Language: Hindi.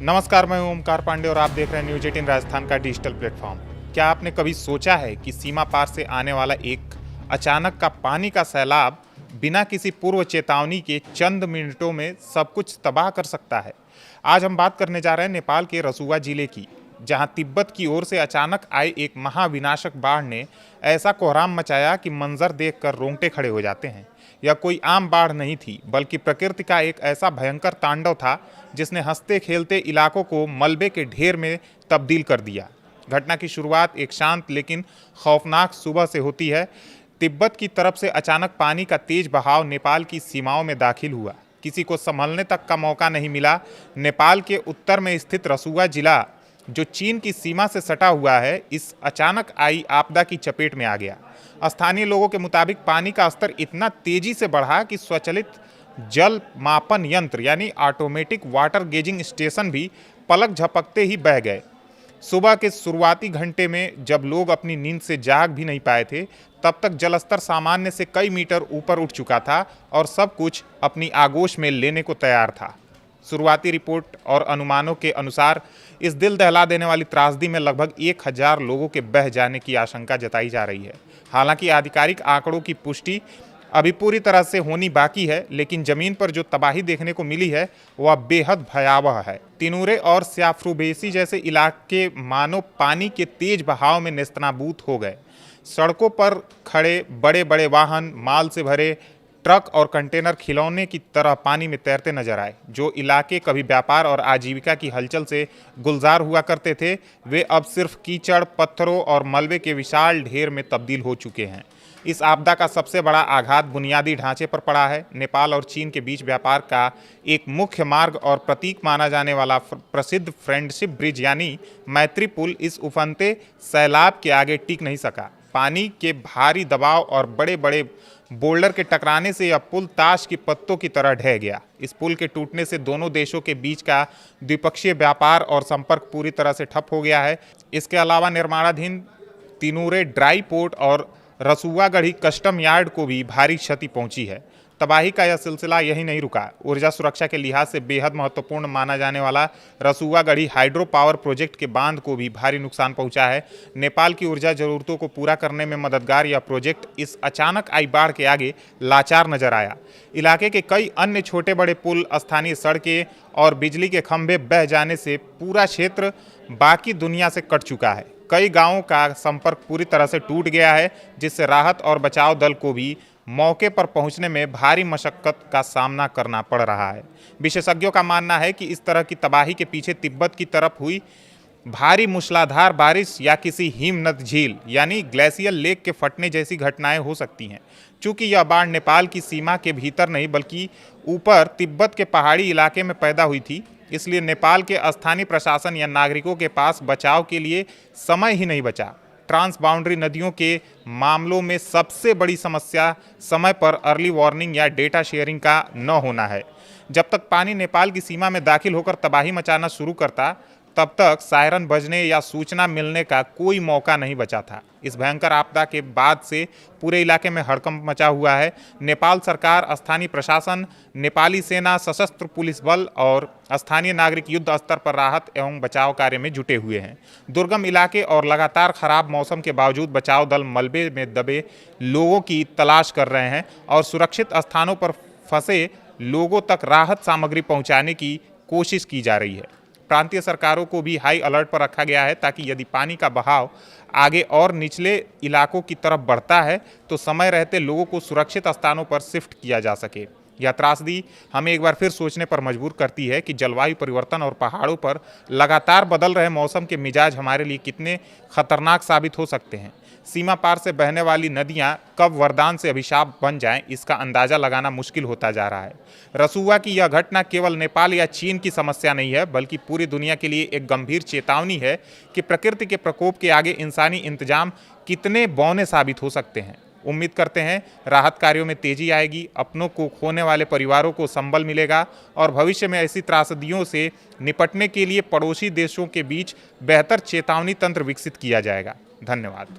नमस्कार, मैं ओमकार पांडे और आप देख रहे हैं न्यूज 18 राजस्थान का डिजिटल प्लेटफॉर्म। क्या आपने कभी सोचा है कि सीमा पार से आने वाला एक अचानक का पानी का सैलाब बिना किसी पूर्व चेतावनी के चंद मिनटों में सब कुछ तबाह कर सकता है। आज हम बात करने जा रहे हैं नेपाल के रसुआ जिले की, जहां तिब्बत की ओर से अचानक आए एक महाविनाशक बाढ़ ने ऐसा कोहराम मचाया कि मंजर देखकर रोंगटे खड़े हो जाते हैं। यह कोई आम बाढ़ नहीं थी, बल्कि प्रकृति का एक ऐसा भयंकर तांडव था जिसने हंसते खेलते इलाकों को मलबे के ढेर में तब्दील कर दिया। घटना की शुरुआत एक शांत लेकिन खौफनाक सुबह से होती है। तिब्बत की तरफ से अचानक पानी का तेज बहाव नेपाल की सीमाओं में दाखिल हुआ। किसी को संभलने तक का मौका नहीं मिला। नेपाल के उत्तर में स्थित रसुआ जिला, जो चीन की सीमा से सटा हुआ है, इस अचानक आई आपदा की चपेट में आ गया। स्थानीय लोगों के मुताबिक पानी का स्तर इतना तेजी से बढ़ा कि स्वचालित जल मापन यंत्र यानी ऑटोमेटिक वाटर गेजिंग स्टेशन भी पलक झपकते ही बह गए। सुबह के शुरुआती घंटे में जब लोग अपनी नींद से जाग भी नहीं पाए थे, तब तक जलस्तर सामान्य से कई मीटर ऊपर उठ चुका था और सब कुछ अपनी आगोश में लेने को तैयार था। शुरुआती रिपोर्ट और अनुमानों के अनुसार इस दिल दहला देने वाली त्रासदी में लगभग 1000 लोगों के बह जाने की आशंका जताई जा रही है। हालांकि आधिकारिक आंकड़ों की पुष्टि अभी पूरी तरह से होनी बाकी है, लेकिन जमीन पर जो तबाही देखने को मिली है वह बेहद भयावह है। तिनूरे और स्याफ्रुबेसी जैसे इलाके मानो पानी के तेज बहाव में नेस्तनाबूद हो गए। सड़कों पर खड़े बड़े बड़े वाहन, माल से भरे ट्रक और कंटेनर खिलौने की तरह पानी में तैरते नजर आए। जो इलाके कभी व्यापार और आजीविका की हलचल से गुलजार हुआ करते थे, वे अब सिर्फ कीचड़, पत्थरों और मलबे के विशाल ढेर में तब्दील हो चुके हैं। इस आपदा का सबसे बड़ा आघात बुनियादी ढांचे पर पड़ा है। नेपाल और चीन के बीच व्यापार का एक मुख्य मार्ग और प्रतीक माना जाने वाला प्रसिद्ध फ्रेंडशिप ब्रिज यानी मैत्री पुल इस उफनते सैलाब के आगे टिक नहीं सका। पानी के भारी दबाव और बड़े बड़े बोल्डर के टकराने से यह पुल ताश की पत्तों की तरह ढह गया। इस पुल के टूटने से दोनों देशों के बीच का द्विपक्षीय व्यापार और संपर्क पूरी तरह से ठप हो गया है। इसके अलावा निर्माणाधीन तिनूरे ड्राई पोर्ट और रसुआगढ़ी कस्टम यार्ड को भी भारी क्षति पहुंची है। तबाही का यह सिलसिला यही नहीं रुका। ऊर्जा सुरक्षा के लिहाज से बेहद महत्वपूर्ण माना जाने वाला रसुआगढ़ी हाइड्रो पावर प्रोजेक्ट के बांध को भी भारी नुकसान पहुंचा है। नेपाल की ऊर्जा जरूरतों को पूरा करने में मददगार यह प्रोजेक्ट इस अचानक आई बाढ़ के आगे लाचार नजर आया। इलाके के कई अन्य छोटे बड़े पुल, स्थानीय सड़कें और बिजली के खंभे बह जाने से पूरा क्षेत्र बाकी दुनिया से कट चुका है। कई गांवों का संपर्क पूरी तरह से टूट गया है, जिससे राहत और बचाव दल को भी मौके पर पहुंचने में भारी मशक्कत का सामना करना पड़ रहा है। विशेषज्ञों का मानना है कि इस तरह की तबाही के पीछे तिब्बत की तरफ हुई भारी मूसलाधार बारिश या किसी हिमनद झील यानी ग्लेशियल लेक के फटने जैसी घटनाएं हो सकती हैं। चूंकि यह बाढ़ नेपाल की सीमा के भीतर नहीं बल्कि ऊपर तिब्बत के पहाड़ी इलाके में पैदा हुई थी, इसलिए नेपाल के स्थानीय प्रशासन या नागरिकों के पास बचाव के लिए समय ही नहीं बचा। ट्रांस बाउंड्री नदियों के मामलों में सबसे बड़ी समस्या समय पर अर्ली वार्निंग या डेटा शेयरिंग का न होना है। जब तक पानी नेपाल की सीमा में दाखिल होकर तबाही मचाना शुरू करता, तब तक सायरन बजने या सूचना मिलने का कोई मौका नहीं बचा था। इस भयंकर आपदा के बाद से पूरे इलाके में हड़कंप मचा हुआ है। नेपाल सरकार, स्थानीय प्रशासन, नेपाली सेना, सशस्त्र पुलिस बल और स्थानीय नागरिक युद्ध स्तर पर राहत एवं बचाव कार्य में जुटे हुए हैं। दुर्गम इलाके और लगातार खराब मौसम के बावजूद बचाव दल मलबे में दबे लोगों की तलाश कर रहे हैं और सुरक्षित स्थानों पर फंसे लोगों तक राहत सामग्री पहुँचाने की कोशिश की जा रही है। प्रांतीय सरकारों को भी हाई अलर्ट पर रखा गया है ताकि यदि पानी का बहाव आगे और निचले इलाकों की तरफ बढ़ता है तो समय रहते लोगों को सुरक्षित स्थानों पर शिफ्ट किया जा सके। यह त्रासदी हमें एक बार फिर सोचने पर मजबूर करती है कि जलवायु परिवर्तन और पहाड़ों पर लगातार बदल रहे मौसम के मिजाज हमारे लिए कितने खतरनाक साबित हो सकते हैं। सीमा पार से बहने वाली नदियां कब वरदान से अभिशाप बन जाएं, इसका अंदाजा लगाना मुश्किल होता जा रहा है। रसुआ की यह घटना केवल नेपाल या चीन की समस्या नहीं है, बल्कि पूरी दुनिया के लिए एक गंभीर चेतावनी है कि प्रकृति के प्रकोप के आगे इंसानी इंतजाम कितने बौने साबित हो सकते हैं। उम्मीद करते हैं राहत कार्यों में तेजी आएगी, अपनों को खोने वाले परिवारों को संबल मिलेगा और भविष्य में ऐसी त्रासदियों से निपटने के लिए पड़ोसी देशों के बीच बेहतर चेतावनी तंत्र विकसित किया जाएगा। धन्यवाद।